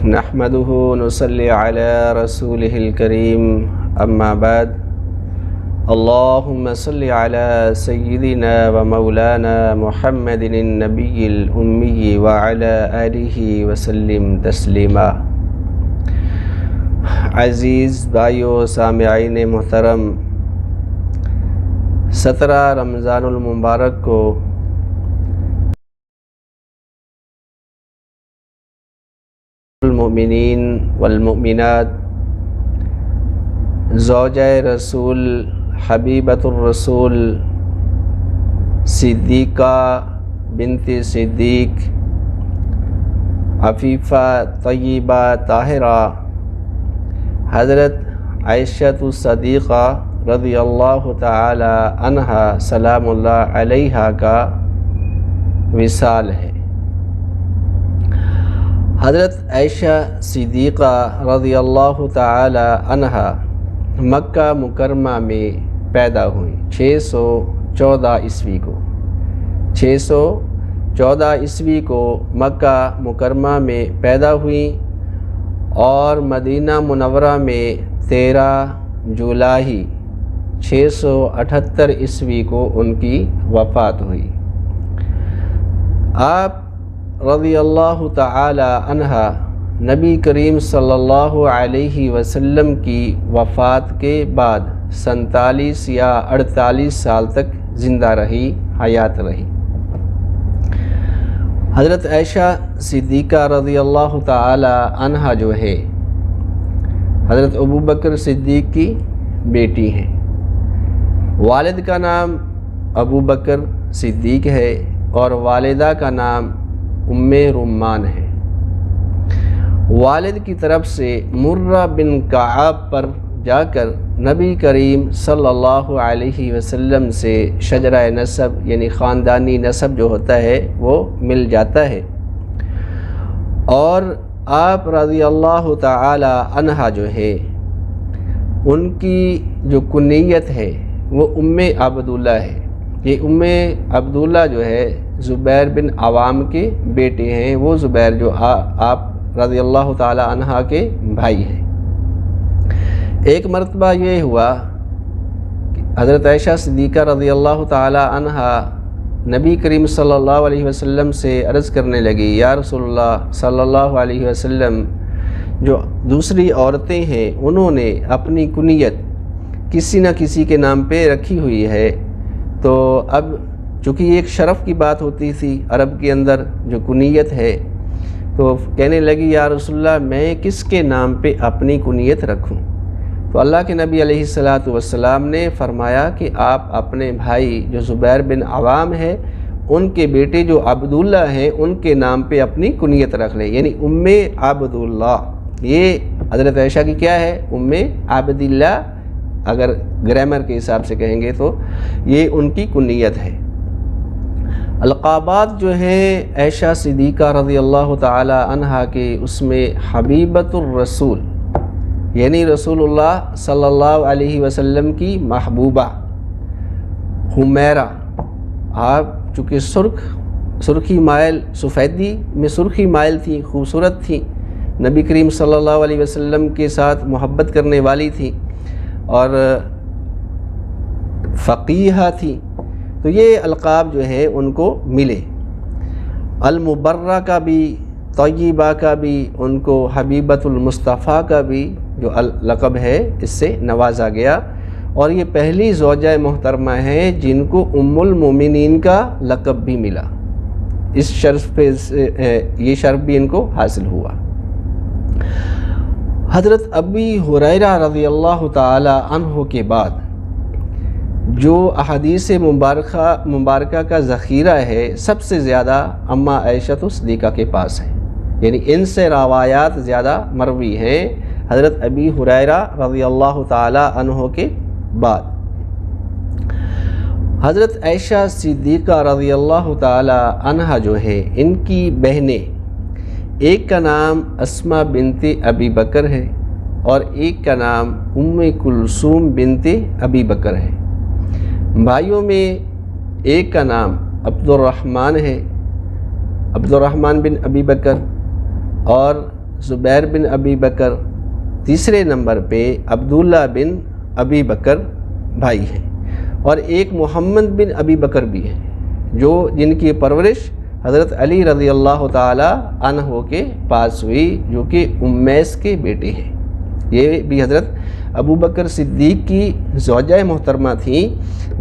نحمده نصلي على رسوله الكريم أما بعد اللهم صل على سيدنا ومولانا محمد النبي الأمي وعلى آله وسلم تسلیما۔ عزیز بھائیو سامعین محترم، 17 رمضان المبارک کو المؤمنین والمؤمنات، زوجہ رسول، حبیبۃ الرسول، صدیقہ بنت صدیق، عفیفہ طیبہ طاہرہ، حضرت عائشہ صدیقہ رضی اللہ تعالی عنہا سلام اللہ علیہا کا وصال ہے۔ حضرت عائشہ صدیقہ رضی اللہ تعالی عنہا مکہ مکرمہ میں پیدا ہوئیں 614 عیسوی کو۔ 614 عیسوی کو مکہ مکرمہ میں پیدا ہوئیں اور مدینہ منورہ میں 13 جولائی 678 عیسوی کو ان کی وفات ہوئی۔ آپ رضی اللہ تعالی عنہا نبی کریم صلی اللہ علیہ وسلم کی وفات کے بعد 47 یا 48 سال تک زندہ رہی، حیات رہی۔ حضرت عائشہ صدیقہ رضی اللہ تعالی عنہا جو ہے حضرت ابوبکر صدیق کی بیٹی ہیں۔ والد کا نام ابوبکر صدیق ہے اور والدہ کا نام ام رمان ہے۔ والد کی طرف سے مرہ بن کعب پر جا کر نبی کریم صلی اللہ علیہ وسلم سے شجرہ نسب یعنی خاندانی نسب جو ہوتا ہے وہ مل جاتا ہے، اور آپ رضی اللہ تعالی عنہا جو ہے ان کی جو کنیت ہے وہ ام عبداللہ ہے۔ یہ ام عبداللہ جو ہے زبیر بن عوام کے بیٹے ہیں، وہ زبیر جو آپ رضی اللہ تعالی عنہ کے بھائی ہیں۔ ایک مرتبہ یہ ہوا کہ حضرت عائشہ صدیقہ رضی اللہ تعالی عنہ نبی کریم صلی اللہ علیہ وسلم سے عرض کرنے لگی، یا رسول اللہ صلی اللہ علیہ وسلم، جو دوسری عورتیں ہیں انہوں نے اپنی کنیت کسی نہ کسی کے نام پہ رکھی ہوئی ہے، تو اب چونکہ یہ ایک شرف کی بات ہوتی تھی عرب کے اندر جو کنیت ہے، تو کہنے لگی یا رسول اللہ میں کس کے نام پہ اپنی کنیت رکھوں؟ تو اللہ کے نبی علیہ السلام نے فرمایا کہ آپ اپنے بھائی جو زبیر بن عوام ہے ان کے بیٹے جو عبداللہ ہیں ان کے نام پہ اپنی کنیت رکھ لیں، یعنی ام عبداللہ۔ یہ حضرت عائشہ کی کیا ہے؟ ام عبداللہ، اگر گرامر کے حساب سے کہیں گے تو یہ ان کی کنیت ہے۔ القابات جو ہیں عائشہ صدیقہ رضی اللہ تعالی عنہا کے، اس میں حبیبۃ الرسول یعنی رسول اللہ صلی اللہ علیہ وسلم کی محبوبہ، حمیرہ، آپ چونکہ سرخی مائل، سفیدی میں سرخی مائل تھی، خوبصورت تھی، نبی کریم صلی اللہ علیہ وسلم کے ساتھ محبت کرنے والی تھی اور فقیہہ تھی، تو یہ القاب جو ہے ان کو ملے۔ المبرہ کا بھی، طیبہ کا بھی، ان کو حبیبۃ المصطفیٰ کا بھی جو لقب ہے اس سے نوازا گیا، اور یہ پہلی زوجہ محترمہ ہیں جن کو ام المومنین کا لقب بھی ملا۔ اس شرف پہ یہ شرف بھی ان کو حاصل ہوا۔ حضرت ابی ہریرہ رضی اللہ تعالی عنہ کے بعد جو احادیث مبارکہ کا ذخیرہ ہے سب سے زیادہ اماں عائشہ صدیقہ کے پاس ہے، یعنی ان سے روایات زیادہ مروی ہیں حضرت ابی ہریرہ رضی اللہ تعالی عنہ کے بعد۔ حضرت عائشہ صدیقہ رضی اللہ تعالی عنہ جو ہے ان کی بہنیں، ایک کا نام اسماء بنت ابی بکر ہے اور ایک کا نام ام کلثوم بنت ابی بکر ہے۔ بھائیوں میں ایک کا نام عبد الرحمن ہے، عبد الرحمن بن ابی بکر، اور زبیر بن ابی بکر، تیسرے نمبر پہ عبداللہ بن ابی بکر بھائی ہیں، اور ایک محمد بن ابی بکر بھی ہیں جن کی پرورش حضرت علی رضی اللہ تعالی عنہ کے پاس ہوئی، جو کہ امیس کے بیٹے ہیں۔ یہ بھی حضرت ابو بکر صدیق کی زوجہ محترمہ تھیں۔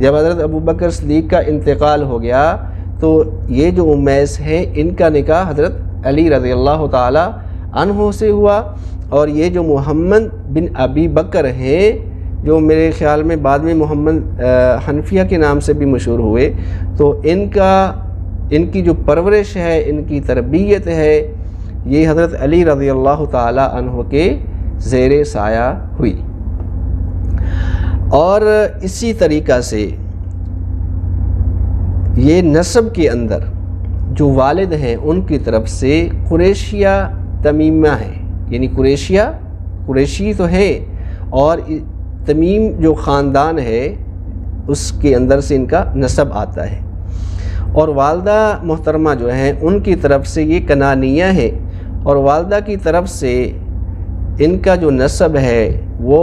جب حضرت ابو بکر صدیق کا انتقال ہو گیا تو یہ جو امیس ہے ان کا نکاح حضرت علی رضی اللہ تعالی عنہ سے ہوا، اور یہ جو محمد بن ابی بکر ہیں جو میرے خیال میں بعد میں محمد حنفیہ کے نام سے بھی مشہور ہوئے، تو ان کی جو پرورش ہے، ان کی تربیت ہے، یہ حضرت علی رضی اللہ تعالی عنہ کے زیر سایہ ہوئی۔ اور اسی طریقہ سے یہ نسب کے اندر جو والد ہیں ان کی طرف سے قریشیہ تمیمہ ہے، یعنی قریشی تو ہے، اور تمیم جو خاندان ہے اس کے اندر سے ان کا نسب آتا ہے۔ اور والدہ محترمہ جو ہیں ان کی طرف سے یہ کنانیہ ہے، اور والدہ کی طرف سے ان کا جو نسب ہے وہ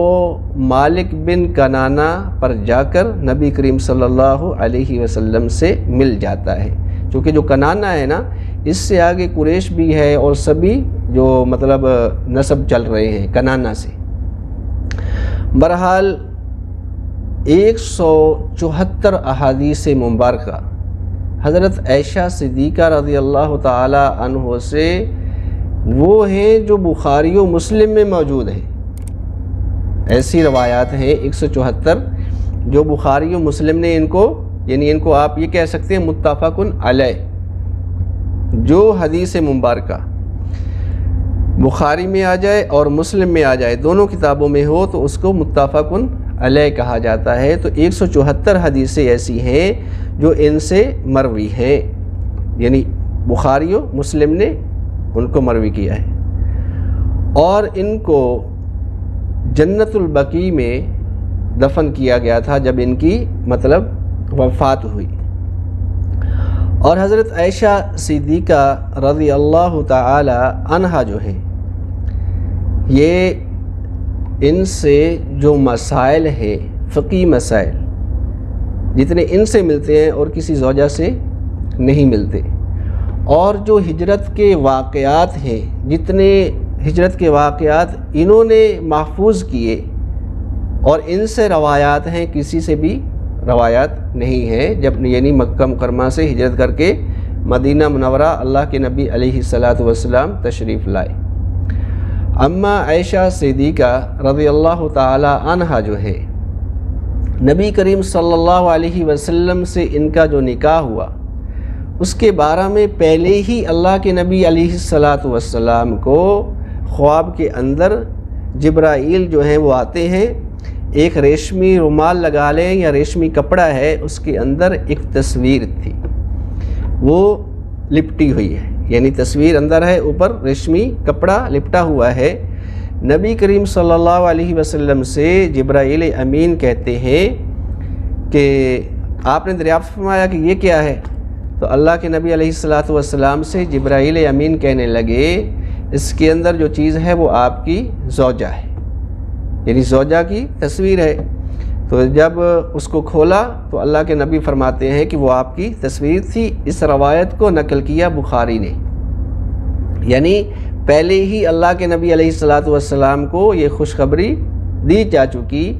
مالک بن کنانہ پر جا کر نبی کریم صلی اللہ علیہ وسلم سے مل جاتا ہے، چونکہ جو کنانہ ہے نا اس سے آگے قریش بھی ہے اور سبھی جو مطلب نسب چل رہے ہیں کنانہ سے۔ بہرحال 174 احادیث مبارکہ حضرت عائشہ صدیقہ رضی اللہ تعالی عنہ سے وہ ہیں جو بخاری و مسلم میں موجود ہیں۔ ایسی روایات ہیں 174 جو بخاری و مسلم نے ان کو آپ یہ کہہ سکتے ہیں متفق علیہ، جو حدیث مبارکہ بخاری میں آ جائے اور مسلم میں آ جائے، دونوں کتابوں میں ہو تو اس کو متفق علیہ کہا جاتا ہے۔ تو 174 حدیثیں ایسی ہیں جو ان سے مروی ہیں، یعنی بخاری و مسلم نے ان کو مروی کیا ہے، اور ان کو جنت البقیع میں دفن کیا گیا تھا جب ان کی مطلب وفات ہوئی۔ اور حضرت عائشہ صدیقہ رضی اللہ تعالی عنہا جو ہیں، یہ ان سے جو مسائل ہیں فقہی مسائل جتنے ان سے ملتے ہیں اور کسی زوجہ سے نہیں ملتے، اور جو ہجرت کے واقعات ہیں جتنے ہجرت کے واقعات انہوں نے محفوظ کیے، اور ان سے روایات ہیں کسی سے بھی روایات نہیں ہیں، جب یعنی مکہ مکرمہ سے ہجرت کر کے مدینہ منورہ اللہ کے نبی علیہ الصلاۃ والسلام تشریف لائے۔ اما عائشہ صدیقہ رضی اللہ تعالی عنہا جو ہے، نبی کریم صلی اللہ علیہ وسلم سے ان کا جو نکاح ہوا اس کے بارے میں پہلے ہی اللہ کے نبی علیہ الصلاۃ والسلام کو خواب کے اندر جبرائیل جو ہیں وہ آتے ہیں، ایک ریشمی رومال لگا لیں یا ریشمی کپڑا ہے، اس کے اندر ایک تصویر تھی وہ لپٹی ہوئی ہے، یعنی تصویر اندر ہے، اوپر ریشمی کپڑا لپٹا ہوا ہے۔ نبی کریم صلی اللہ علیہ وسلم سے جبرائیل امین کہتے ہیں کہ آپ نے دریافت فرمایا کہ یہ کیا ہے؟ تو اللہ کے نبی علیہ الصلاۃ والسلام سے جبرائیل امین کہنے لگے اس کے اندر جو چیز ہے وہ آپ کی زوجہ ہے، یعنی زوجہ کی تصویر ہے۔ تو جب اس کو کھولا تو اللہ کے نبی فرماتے ہیں کہ وہ آپ کی تصویر تھی۔ اس روایت کو نقل کیا بخاری نے، یعنی پہلے ہی اللہ کے نبی علیہ الصلاۃ والسلام کو یہ خوشخبری دی جا چکی۔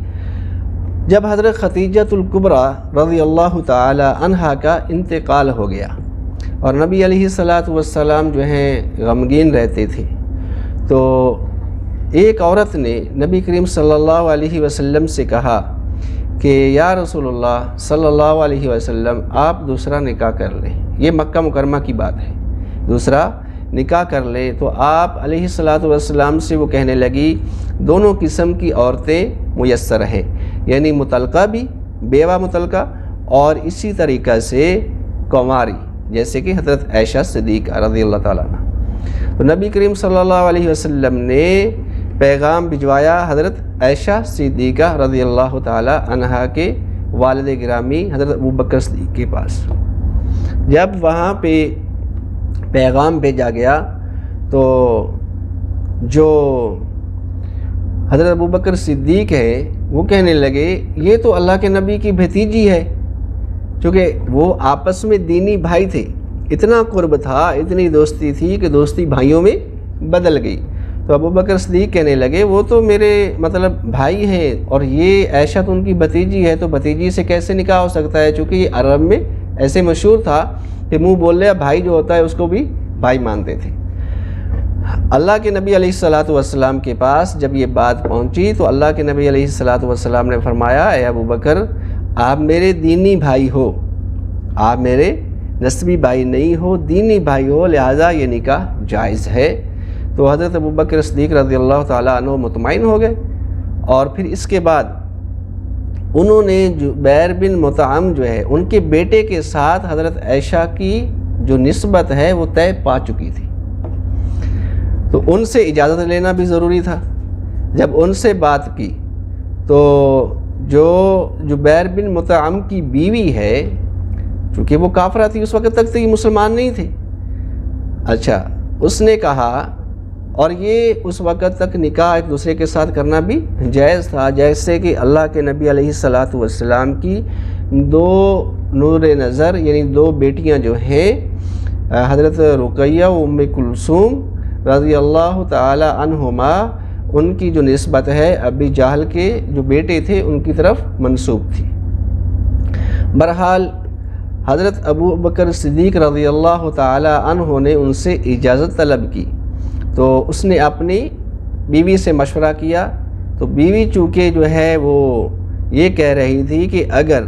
جب حضرت خدیجۃ الکبریٰ رضی اللہ تعالی عنہا کا انتقال ہو گیا اور نبی علیہ الصلاۃ والسلام جو ہیں غمگین رہتے تھے، تو ایک عورت نے نبی کریم صلی اللہ علیہ وسلم سے کہا کہ یا رسول اللہ صلی اللہ علیہ وسلم آپ دوسرا نکاح کر لیں، یہ مکہ مکرمہ کی بات ہے، دوسرا نکاح کر لیں۔ تو آپ علیہ الصلاۃ والسلام سے وہ کہنے لگی دونوں قسم کی عورتیں میسر ہیں، یعنی مطلقہ بھی، بیوہ مطلقہ، اور اسی طریقہ سے کنواری، جیسے کہ حضرت عائشہ صدیقہ رضی اللہ تعالیٰ عنہ۔ تو نبی کریم صلی اللہ علیہ وسلم نے پیغام بھجوایا حضرت عائشہ صدیقہ رضی اللہ تعالیٰ عنہا کے والد گرامی حضرت ابو بکر صدیق کے پاس۔ جب وہاں پہ پیغام بھیجا گیا تو جو حضرت ابوبکر صدیق ہے وہ کہنے لگے یہ تو اللہ کے نبی کی بھتیجی ہے، چونکہ وہ آپس میں دینی بھائی تھے، اتنا قرب تھا، اتنی دوستی تھی کہ دوستی بھائیوں میں بدل گئی۔ تو ابوبکر صدیق کہنے لگے وہ تو میرے مطلب بھائی ہیں، اور یہ عائشہ تو ان کی بھتیجی ہے، تو بھتیجی سے کیسے نکاح ہو سکتا ہے؟ چونکہ یہ عرب میں ایسے مشہور تھا کہ منہ بول لیا بھائی جو ہوتا ہے اس کو بھی بھائی مانتے تھے۔ اللہ کے نبی علیہ الصلاۃ والسلام کے پاس جب یہ بات پہنچی تو اللہ کے نبی علیہ الصلاۃ والسلام نے فرمایا اے ابوبکر آپ میرے دینی بھائی ہو، آپ میرے نسبی بھائی نہیں ہو، دینی بھائی ہو، لہٰذا یہ نکاح جائز ہے۔ تو حضرت ابوبکر صدیق رضی اللہ تعالیٰ عنہ مطمئن ہو گئے، اور پھر اس کے بعد انہوں نے جبیر بن مطعم جو ہے ان کے بیٹے کے ساتھ حضرت عائشہ کی جو نسبت ہے وہ طے پا چکی تھی، تو ان سے اجازت لینا بھی ضروری تھا۔ جب ان سے بات کی تو جو جبیر بن مطعم کی بیوی ہے، چونکہ وہ کافرہ تھی اس وقت تک تو یہ مسلمان نہیں تھی، اچھا اس نے کہا، اور یہ اس وقت تک نکاح ایک دوسرے کے ساتھ کرنا بھی جائز تھا، جیسے کہ اللہ کے نبی علیہ الصلاۃ والسلام کی دو نور نظر یعنی دو بیٹیاں جو ہیں حضرت رقیہ و ام کلثوم رضی اللہ تعالی عنہما، ان کی جو نسبت ہے ابی جہل کے جو بیٹے تھے ان کی طرف منسوب تھی۔ بہرحال حضرت ابو بکر صدیق رضی اللہ تعالی عنہ نے ان سے اجازت طلب کی، تو اس نے اپنی بیوی سے مشورہ کیا، تو بیوی چونکہ جو ہے وہ یہ کہہ رہی تھی کہ اگر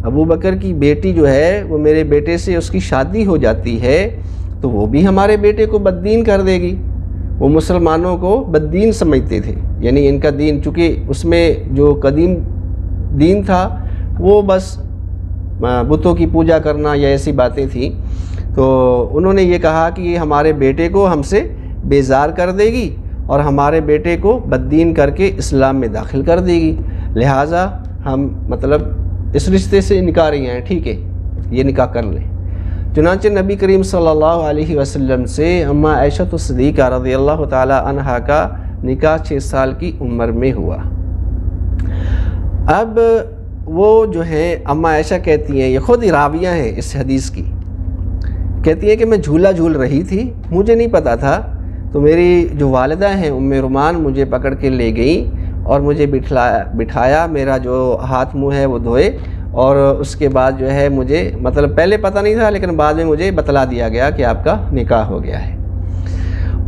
ابو بکر کی بیٹی جو ہے وہ میرے بیٹے سے اس کی شادی ہو جاتی ہے تو وہ بھی ہمارے بیٹے کو بددین کر دے گی۔ وہ مسلمانوں کو بددین سمجھتے تھے، یعنی ان کا دین چونکہ اس میں جو قدیم دین تھا وہ بس بتوں کی پوجا کرنا یا ایسی باتیں تھیں، تو انہوں نے یہ کہا کہ یہ ہمارے بیٹے کو ہم سے بیزار کر دے گی اور ہمارے بیٹے کو بددین کر کے اسلام میں داخل کر دے گی، لہٰذا ہم مطلب اس رشتے سے نکاح رہی ہیں، ٹھیک ہے یہ نکاح کر لیں۔ چنانچہ نبی کریم صلی اللہ علیہ وسلم سے اماں عائشہ صدیقہ رضی اللہ تعالی عنہا کا نکاح 6 سال کی عمر میں ہوا۔ اب وہ جو ہیں اماں عائشہ کہتی ہیں، یہ خود ہی راویہ ہیں اس حدیث کی، کہتی ہیں کہ میں جھولا جھول رہی تھی، مجھے نہیں پتا تھا، تو میری جو والدہ ہیں ام رومان مجھے پکڑ کے لے گئیں اور مجھے بٹھایا، میرا جو ہاتھ منہ ہے وہ دھوئے، اور اس کے بعد جو ہے مجھے مطلب پہلے پتہ نہیں تھا لیکن بعد میں مجھے بتلا دیا گیا کہ آپ کا نکاح ہو گیا ہے۔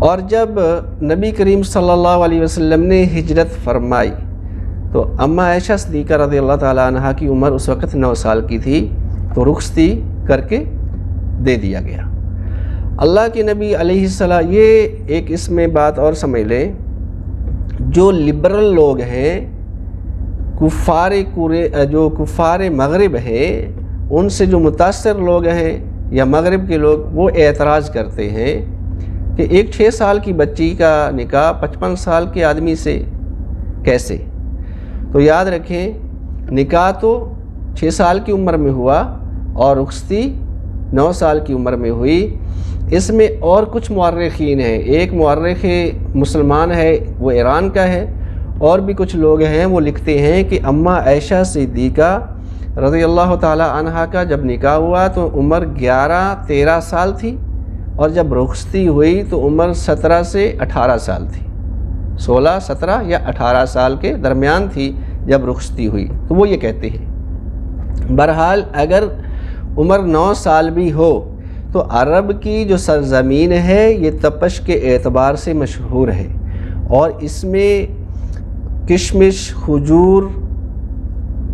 اور جب نبی کریم صلی اللہ علیہ وسلم نے ہجرت فرمائی تو اماں عائشہ صدیقہ رضی اللہ تعالی عنہا کی عمر اس وقت 9 سال کی تھی، تو رخصتی کر کے دے دیا گیا۔ اللہ کے نبی علیہ السلام، یہ ایک اس میں بات اور سمجھ لیں، جو لبرل لوگ ہیں، جو کفار مغرب ہیں، ان سے جو متاثر لوگ ہیں یا مغرب کے لوگ، وہ اعتراض کرتے ہیں کہ ایک 6 سال کی بچی کا نکاح 55 سال کے آدمی سے کیسے؟ تو یاد رکھیں نکاح تو 6 سال کی عمر میں ہوا اور رخصتی 9 سال کی عمر میں ہوئی۔ اس میں اور کچھ مورخین ہیں، ایک مورخ مسلمان ہے وہ ایران کا ہے، اور بھی کچھ لوگ ہیں وہ لکھتے ہیں کہ اماں عائشہ صدیقہ رضی اللہ تعالی عنہا کا جب نکاح ہوا تو عمر 11-13 سال تھی، اور جب رخصتی ہوئی تو عمر 17 سے 18 سال تھی، 16، 17 یا 18 سال کے درمیان تھی جب رخصتی ہوئی، تو وہ یہ کہتے ہیں۔ بہرحال اگر عمر 9 سال بھی ہو تو عرب کی جو سرزمین ہے یہ تپش کے اعتبار سے مشہور ہے، اور اس میں کشمش، کھجور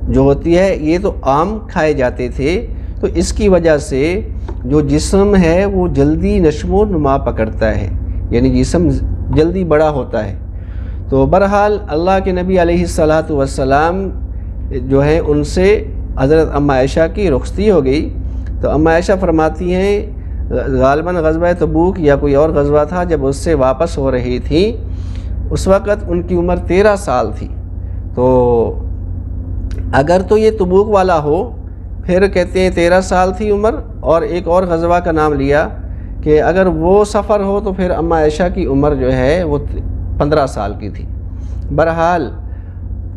جو ہوتی ہے یہ تو عام کھائے جاتے تھے، تو اس کی وجہ سے جو جسم ہے وہ جلدی نشو و نما پکڑتا ہے، یعنی جسم جلدی بڑا ہوتا ہے۔ تو بہرحال اللہ کے نبی علیہ الصلاۃ والسلام جو ہیں ان سے حضرت اماں عائشہ کی رخصتی ہو گئی، تو اماں عائشہ فرماتی ہیں غالباً غزوہ تبوک یا کوئی اور غزوہ تھا، جب اس سے واپس ہو رہی تھیں اس وقت ان کی عمر 13 سال تھی۔ تو اگر تو یہ تبوک والا ہو، پھر کہتے ہیں 13 سال تھی عمر، اور ایک اور غزوہ کا نام لیا کہ اگر وہ سفر ہو تو پھر اماں عائشہ کی عمر جو ہے وہ 15 سال کی تھی۔ بہرحال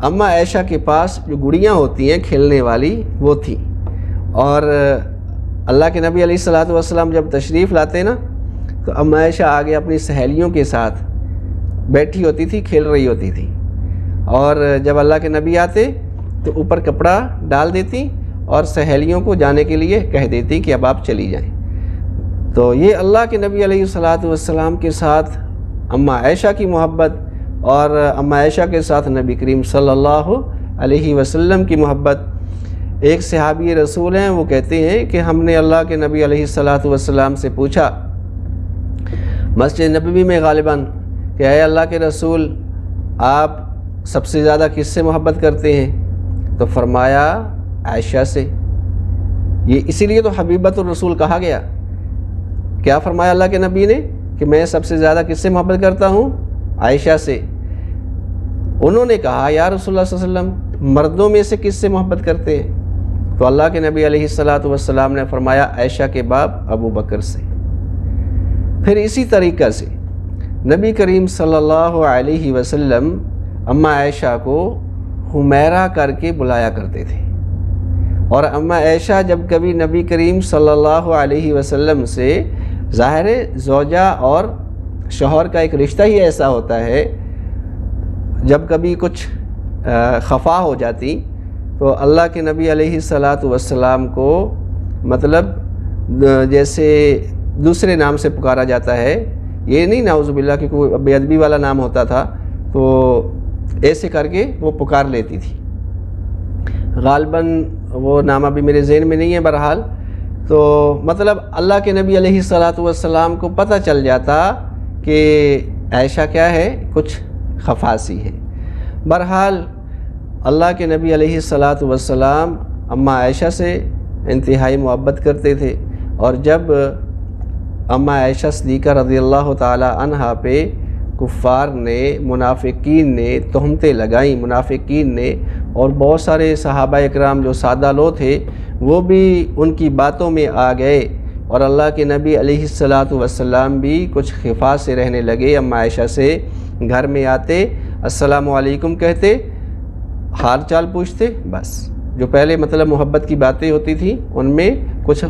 اماں عائشہ کے پاس جو گڑیاں ہوتی ہیں کھیلنے والی وہ تھی، اور اللہ کے نبی علیہ الصلوۃ والسلام جب تشریف لاتے نا تو اماں عائشہ آگے اپنی سہیلیوں کے ساتھ بیٹھی ہوتی تھی، کھیل رہی ہوتی تھی، اور جب اللہ کے نبی آتے تو اوپر کپڑا ڈال دیتی اور سہیلیوں کو جانے کے لیے کہہ دیتی کہ اب آپ چلی جائیں۔ تو یہ اللہ کے نبی علیہ الصلوۃ والسلام کے ساتھ اماں عائشہ کی محبت، اور اماں عائشہ کے ساتھ نبی کریم صلی اللہ علیہ وسلم کی محبت۔ ایک صحابی رسول ہیں، وہ کہتے ہیں کہ ہم نے اللہ کے نبی علیہ الصلوۃ والسلام سے پوچھا مسجد نبوی میں غالباً کہ اے اللہ کے رسول، آپ سب سے زیادہ کس سے محبت کرتے ہیں؟ تو فرمایا عائشہ سے۔ یہ اسی لیے تو حبیبۃ الرسول کہا گیا۔ کیا فرمایا اللہ کے نبی نے کہ میں سب سے زیادہ کس سے محبت کرتا ہوں؟ عائشہ سے۔ انہوں نے کہا یا رسول اللہ صلی اللہ علیہ وسلم، مردوں میں سے کس سے محبت کرتے ہیں؟ تو اللہ کے نبی علیہ الصلوۃ والسلام نے فرمایا عائشہ کے باپ ابو بکر سے۔ پھر اسی طریقہ سے نبی کریم صلی اللہ علیہ وسلم اماں عائشہ کو حمیرہ کر کے بلایا کرتے تھے، اور اماں عائشہ جب کبھی نبی کریم صلی اللہ علیہ وسلم سے، ظاہر زوجہ اور شوہر کا ایک رشتہ ہی ایسا ہوتا ہے، جب کبھی کچھ خفا ہو جاتی تو اللہ کے نبی علیہ الصلوۃ والسلام کو مطلب جیسے دوسرے نام سے پکارا جاتا ہے، یہ نہیں نعوذ باللہ کہ کوئی بے ادبی والا نام ہوتا تھا، تو ایسے کر کے وہ پکار لیتی تھی۔ غالباً وہ نام ابھی میرے ذہن میں نہیں ہے، بہرحال تو مطلب اللہ کے نبی علیہ الصلوۃ والسلام کو پتہ چل جاتا کہ عائشہ کیا ہے، کچھ خفاسی ہے۔ بہرحال اللہ کے نبی علیہ الصلوۃ والسلام اماں عائشہ سے انتہائی محبت کرتے تھے، اور جب اماں عائشہ صدیقہ رضی اللہ تعالی عنہا پہ کفار نے، منافقین نے تہمتیں لگائیں، منافقین نے، اور بہت سارے صحابہ اکرام جو سادہ لوگ تھے وہ بھی ان کی باتوں میں آ گئے، اور اللہ کے نبی علیہ الصلوۃ والسلام بھی کچھ خفا سے رہنے لگے۔ اماں عائشہ سے گھر میں آتے، السلام علیکم کہتے، حال چال پوچھتے، بس جو پہلے مطلب محبت کی باتیں ہوتی تھیں ان میں کچھ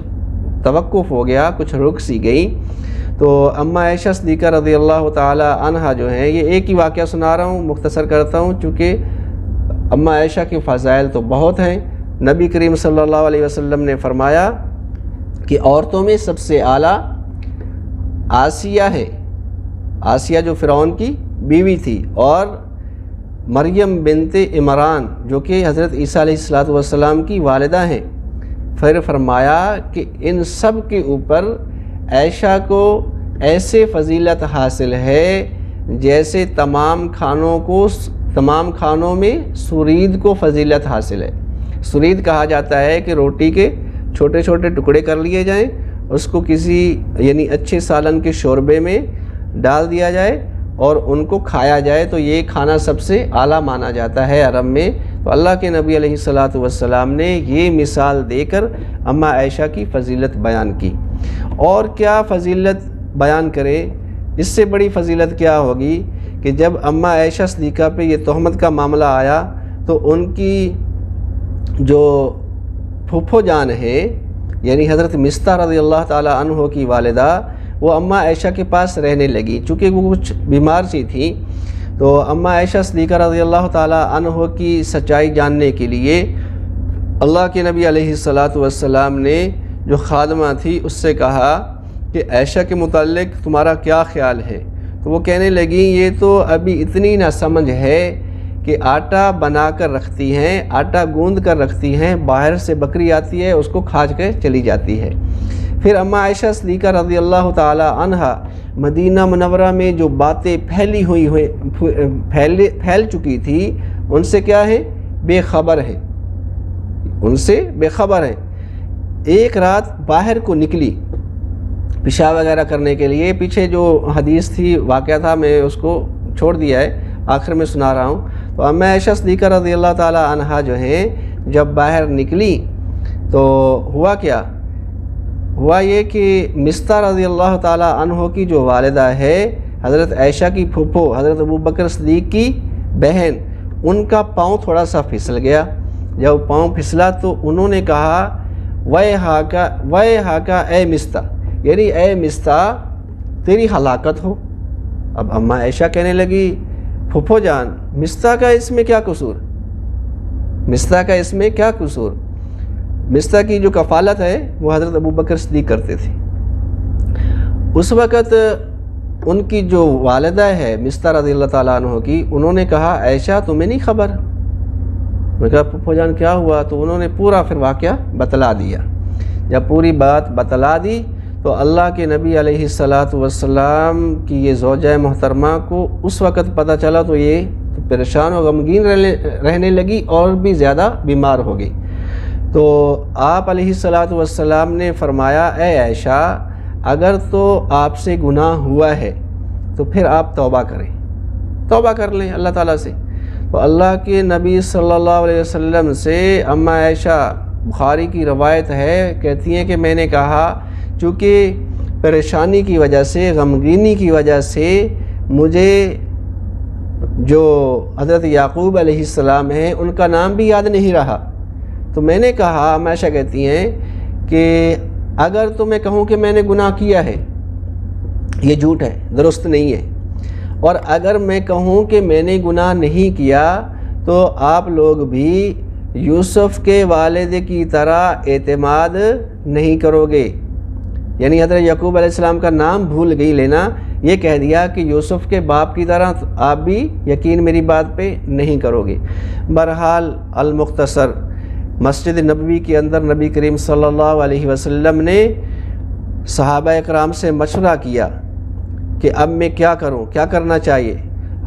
توقف ہو گیا، کچھ رک سی گئیں۔ تو اماں عائشہ صدیقہ رضی اللہ تعالی عنہا جو ہیں، یہ ایک ہی واقعہ سنا رہا ہوں، مختصر کرتا ہوں، چونکہ اماں عائشہ کے فضائل تو بہت ہیں۔ نبی کریم صلی اللہ علیہ وسلم نے فرمایا کہ عورتوں میں سب سے اعلیٰ آسیہ ہے، آسیہ جو فرعون کی بیوی تھی، اور مریم بنت عمران جو کہ حضرت عیسیٰ علیہ الصلوۃ والسلام کی والدہ ہیں۔ پھر فرمایا کہ ان سب کے اوپر عائشہ کو ایسے فضیلت حاصل ہے جیسے تمام کھانوں میں سرید کو فضیلت حاصل ہے۔ سرید کہا جاتا ہے کہ روٹی کے چھوٹے چھوٹے ٹکڑے کر لیے جائیں، اس کو کسی یعنی اچھے سالن کے شوربے میں ڈال دیا جائے اور ان کو کھایا جائے، تو یہ کھانا سب سے اعلیٰ مانا جاتا ہے عرب میں۔ تو اللہ کے نبی علیہ الصلوۃ والسلام نے یہ مثال دے کر اماں عائشہ کی فضیلت بیان کی۔ اور کیا فضیلت بیان کریں، اس سے بڑی فضیلت کیا ہوگی کہ جب اماں عائشہ صدیقہ پہ یہ تہمت کا معاملہ آیا تو ان کی جو پھوپھو جان ہیں، یعنی حضرت مستہ رضی اللہ تعالی عنہ کی والدہ، وہ اماں عائشہ کے پاس رہنے لگی، چونکہ وہ کچھ بیمار سی تھی۔ تو اماں عائشہ صدیقہ رضی اللہ تعالی عنہ کی سچائی جاننے کے لیے اللہ کے نبی علیہ الصلوۃ والسلام نے جو خادمہ تھی اس سے کہا کہ عائشہ کے متعلق تمہارا کیا خیال ہے؟ تو وہ کہنے لگی یہ تو ابھی اتنی نہ سمجھ ہے کہ آٹا بنا کر رکھتی ہیں، آٹا گوندھ کر رکھتی ہیں، باہر سے بکری آتی ہے اس کو کھا کے چلی جاتی ہے۔ پھر اماں عائشہ صدیقہ رضی اللہ تعالی عنہا مدینہ منورہ میں جو باتیں پھیل چکی تھی ان سے کیا ہے؟ بے خبر ہے، ان سے بے خبر ہے۔ ایک رات باہر کو نکلی پیشاب وغیرہ کرنے کے لیے، پیچھے جو حدیث تھی واقعہ تھا میں اس کو چھوڑ دیا ہے، آخر میں سنا رہا ہوں۔ تو اماں عائشہ صدیقہ رضی اللہ تعالی عنہا جو ہیں جب باہر نکلی تو ہوا کیا ہوا یہ کہ مصطح رضی اللہ تعالیٰ عنہ کی جو والدہ ہے حضرت عائشہ کی پھوپھو حضرت ابوبکر صدیق کی بہن، ان کا پاؤں تھوڑا سا پھسل گیا۔ جب پاؤں پھسلا تو انہوں نے کہا وَيْ ہاکا اے مصطح، یعنی اے مصطح تیری ہلاکت ہو۔ اب اماں عائشہ کہنے لگی پھوپھو جان، مصطح کا اس میں کیا قصور؟ مصطح کا اس میں کیا قصور؟ مصطح کی جو کفالت ہے وہ حضرت ابوبکر صدیق کرتے تھے۔ اس وقت ان کی جو والدہ ہے مصطح رضی اللہ تعالیٰ عنہ کی، انہوں نے کہا عائشہ تمہیں نہیں خبر؟ میں کہا پھوپھو جان کیا ہوا؟ تو انہوں نے پورا پھر واقعہ بتلا دیا۔ جب پوری بات بتلا دی تو اللہ کے نبی علیہ السلام کی یہ زوجہ محترمہ کو اس وقت پتہ چلا تو یہ پریشان و غمگین رہنے لگی اور بھی زیادہ بیمار ہو گئی۔ تو آپ علیہ السلام نے فرمایا اے عائشہ اگر تو آپ سے گناہ ہوا ہے تو پھر آپ توبہ کریں، توبہ کر لیں اللہ تعالیٰ سے۔ تو اللہ کے نبی صلی اللہ علیہ وسلم سے اماں عائشہ، بخاری کی روایت ہے، کہتی ہیں کہ میں نے کہا چونکہ پریشانی کی وجہ سے، غمگینی کی وجہ سے مجھے جو حضرت یعقوب علیہ السلام ہیں ان کا نام بھی یاد نہیں رہا، تو میں نے کہا، اماں عائشہ کہتی ہیں کہ اگر تو میں کہوں کہ میں نے گناہ کیا ہے یہ جھوٹ ہے، درست نہیں ہے، اور اگر میں کہوں کہ میں نے گناہ نہیں کیا تو آپ لوگ بھی یوسف کے والد کی طرح اعتماد نہیں کرو گے۔ یعنی حضرت یعقوب علیہ السلام کا نام بھول گئی لینا، یہ کہہ دیا کہ یوسف کے باپ کی طرح آپ بھی یقین میری بات پہ نہیں کرو گے۔ بہرحال المختصر، مسجد نبوی کے اندر نبی کریم صلی اللہ علیہ وسلم نے صحابہ اکرام سے مشورہ کیا کہ اب میں کیا کروں، کیا کرنا چاہیے۔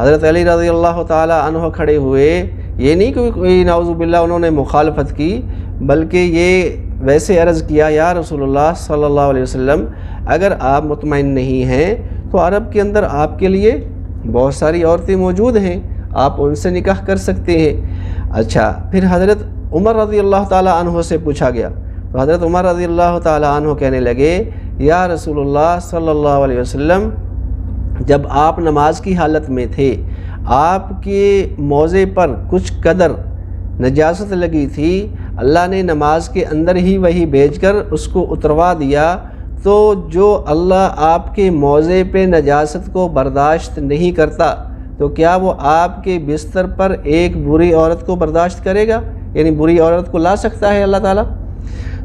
حضرت علی رضی اللہ تعالی عنہ کھڑے ہوئے، یہ نہیں کہ کوئی نعوذ باللہ انہوں نے مخالفت کی، بلکہ یہ ویسے عرض کیا یا رسول اللہ صلی اللہ علیہ وسلم اگر آپ مطمئن نہیں ہیں تو عرب کے اندر آپ کے لیے بہت ساری عورتیں موجود ہیں، آپ ان سے نکاح کر سکتے ہیں۔ اچھا، پھر حضرت عمر رضی اللہ تعالیٰ عنہ سے پوچھا گیا تو حضرت عمر رضی اللہ تعالیٰ عنہ کہنے لگے یا رسول اللہ صلی اللہ علیہ وسلم جب آپ نماز کی حالت میں تھے، آپ کے موضع پر کچھ قدر نجاست لگی تھی، اللہ نے نماز کے اندر ہی وہی بھیج کر اس کو اتروا دیا، تو جو اللہ آپ کے موضع پہ نجاست کو برداشت نہیں کرتا تو کیا وہ آپ کے بستر پر ایک بری عورت کو برداشت کرے گا؟ یعنی بری عورت کو لا سکتا ہے اللہ تعالیٰ؟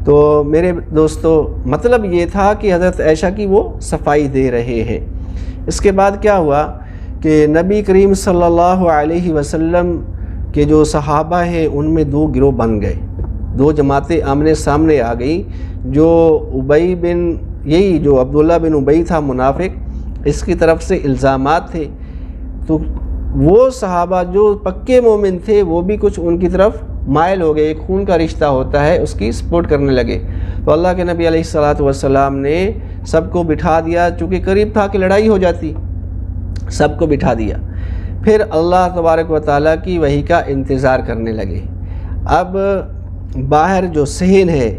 تو میرے دوستو، مطلب یہ تھا کہ حضرت عائشہ کی وہ صفائی دے رہے ہیں۔ اس کے بعد کیا ہوا کہ نبی کریم صلی اللہ علیہ وسلم کے جو صحابہ ہیں ان میں دو گروہ بن گئے، دو جماعتیں آمنے سامنے آ گئیں۔ جو یہی جو عبداللہ بن ابی تھا منافق، اس کی طرف سے الزامات تھے، تو وہ صحابہ جو پکے مومن تھے وہ بھی کچھ ان کی طرف مائل ہو گئے، ایک خون کا رشتہ ہوتا ہے اس کی سپورٹ کرنے لگے۔ تو اللہ کے نبی علیہ السلام نے سب کو بٹھا دیا، چونکہ قریب تھا کہ لڑائی ہو جاتی، سب کو بٹھا دیا۔ پھر اللہ تبارک و تعالیٰ کی وحی کا انتظار کرنے لگے۔ اب باہر جو صحن ہے،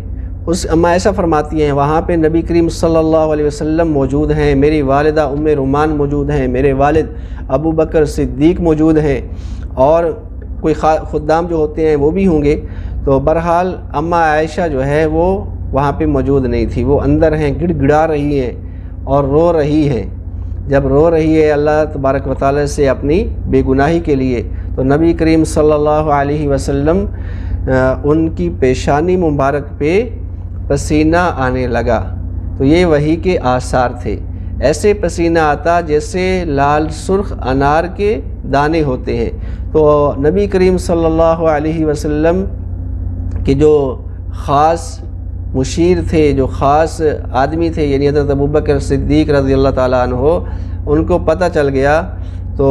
اس اماں عائشہ فرماتی ہیں وہاں پہ نبی کریم صلی اللہ علیہ وسلم موجود ہیں، میری والدہ ام رومان موجود ہیں، میرے والد ابو بکر صدیق موجود ہیں، اور کوئی خدام جو ہوتے ہیں وہ بھی ہوں گے۔ تو بہرحال اماں عائشہ جو ہے وہ وہاں پہ موجود نہیں تھی، وہ اندر ہیں، گڑ گڑا رہی ہیں اور رو رہی ہیں۔ جب رو رہی ہے اللہ تبارک و تعالیٰ سے اپنی بے گناہی کے لیے، تو نبی کریم صلی اللہ علیہ وسلم ان کی پیشانی مبارک پہ پسینہ آنے لگا، تو یہ وحی کے آثار تھے۔ ایسے پسینہ آتا جیسے لال سرخ انار کے دانے ہوتے ہیں۔ تو نبی کریم صلی اللہ علیہ وسلم کے جو خاص مشیر تھے، جو خاص آدمی تھے، یعنی حضرت ابوبکر صدیق رضی اللہ تعالیٰ عنہ، ان کو پتہ چل گیا تو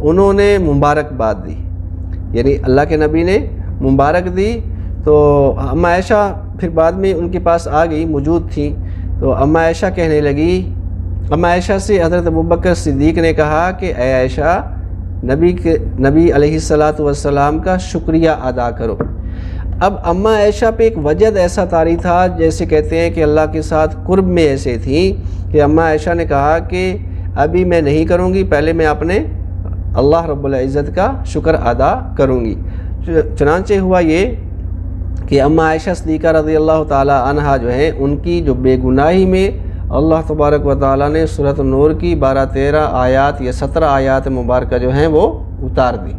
انہوں نے مبارکباد دی، یعنی اللہ کے نبی نے مبارک دی۔ تو اماں عائشہ پھر بعد میں ان کے پاس آ گئی، موجود تھیں، تو اماں عائشہ کہنے لگی، اماں عائشہ سے حضرت ابوبکر صدیق نے کہا کہ اے عائشہ، نبی علیہ السلام کا شکریہ ادا کرو۔ اب اماں عائشہ پہ ایک وجد ایسا طاری تھا، جیسے کہتے ہیں کہ اللہ کے ساتھ قرب میں ایسے تھیں کہ اماں عائشہ نے کہا کہ ابھی میں نہیں کروں گی، پہلے میں اپنے اللہ رب العزت کا شکر ادا کروں گی۔ چنانچہ ہوا یہ کہ اماں عائشہ صدیقہ رضی اللہ تعالی عنہا جو ہیں، ان کی جو بے گناہی میں اللہ تبارک و تعالیٰ نے سورۃ النور کی 12-13 آیات یا 17 آیات مبارکہ جو ہیں وہ اتار دی۔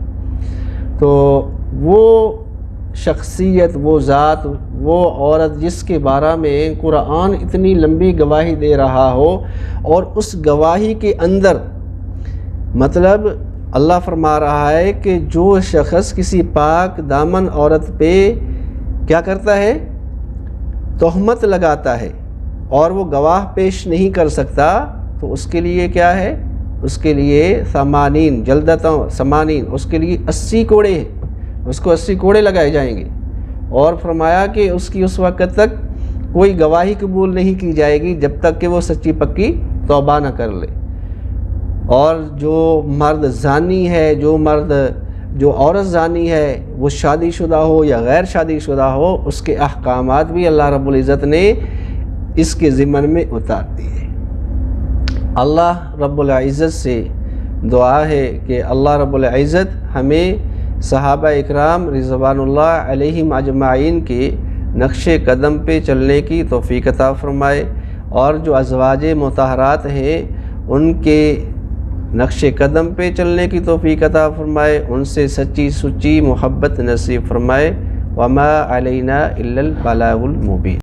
تو وہ شخصیت، وہ ذات، وہ عورت جس کے بارے میں قرآن اتنی لمبی گواہی دے رہا ہو، اور اس گواہی کے اندر مطلب اللہ فرما رہا ہے کہ جو شخص کسی پاک دامن عورت پہ کیا کرتا ہے، تہمت لگاتا ہے، اور وہ گواہ پیش نہیں کر سکتا، تو اس کے لیے کیا ہے، اس کے لیے 80 جلدتوں 80، اس کے لیے 80 کوڑے ہیں، اس کو 80 کوڑے لگائے جائیں گے۔ اور فرمایا کہ اس کی اس وقت تک کوئی گواہی قبول نہیں کی جائے گی جب تک کہ وہ سچی پکی توبہ نہ کر لے۔ اور جو مرد زانی ہے، جو عورت زانی ہے، وہ شادی شدہ ہو یا غیر شادی شدہ ہو، اس کے احکامات بھی اللہ رب العزت نے اس کے ضمن میں اتار دیے۔ اللہ رب العزت سے دعا ہے کہ اللہ رب العزت ہمیں صحابہ اکرام رضوان اللہ علیہم اجمعین کے نقش قدم پہ چلنے کی توفیق عطا فرمائے، اور جو ازواج مطہرات ہیں ان کے نقش قدم پہ چلنے کی توفیق عطا فرمائے، ان سے سچی سچی محبت نصیب فرمائے۔ وما علینا الا البلاغ المبین۔